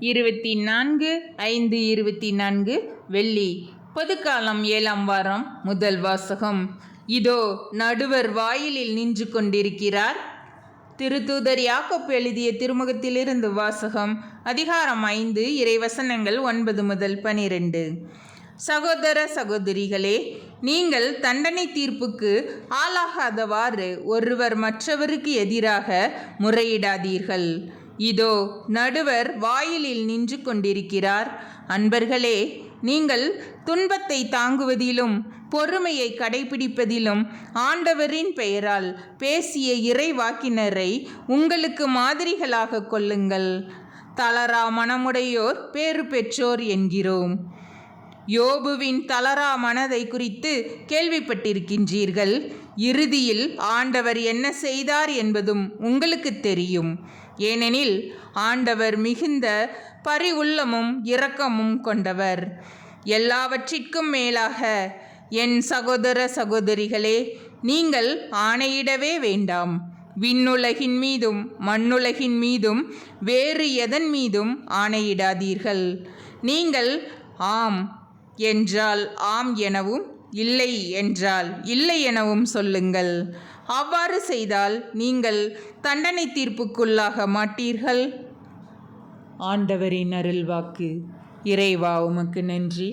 24/5/24 வெள்ளி. பொதுக்காலம் 7ஆம் வாரம். முதல் வாசகம். இதோ நடுவர் வாயிலில் நின்று கொண்டிருக்கிறார். திருத்தூதர் யாக்கோப்பு எழுதிய திருமுகத்திலிருந்து வாசகம். அதிகாரம் 5, இறைவசனங்கள் 9 முதல் 12. சகோதர சகோதரிகளே, நீங்கள் தண்டனை தீர்ப்புக்கு ஆளாகாதவாறு ஒருவர் மற்றவருக்கு எதிராக முறையிடாதீர்கள். இதோ நடுவர் வாயிலில் நின்று கொண்டிருக்கிறார். அன்பர்களே, நீங்கள் துன்பத்தை தாங்குவதிலும் பொறுமையை கடைபிடிப்பதிலும் ஆண்டவரின் பெயரால் பேசிய இறைவாக்கினரை உங்களுக்கு மாதிரிகளாக கொள்ளுங்கள். தளரா மனமுடையோர் பேறு பெற்றோர் என்கிறோம். யோபுவின் தளரா மனதை குறித்து கேள்விப்பட்டிருக்கின்றீர்கள். இறுதியில் ஆண்டவர் என்ன செய்தார் என்பதும் உங்களுக்கு தெரியும். ஏனெனில் ஆண்டவர் மிகுந்த பரிவுள்ளமும் இரக்கமும் கொண்டவர். எல்லாவற்றிற்கும் மேலாக என் சகோதர சகோதரிகளே, நீங்கள் ஆணையிடவே வேண்டாம். விண்ணுலகின் மீதும் மண்ணுலகின் மீதும் வேறு எதன் மீதும் ஆணையிடாதீர்கள். நீங்கள் ஆம் என்றால் ஆம் எனவும், இல்லை என்றால் இல்லை எனவும் சொல்லுங்கள். அவ்வாறு செய்தால் நீங்கள் தண்டனை தீர்ப்புக்குள்ளாக மாட்டீர்கள். ஆண்டவரின் அருள்வாக்கு. இறைவா, உமக்கு நன்றி.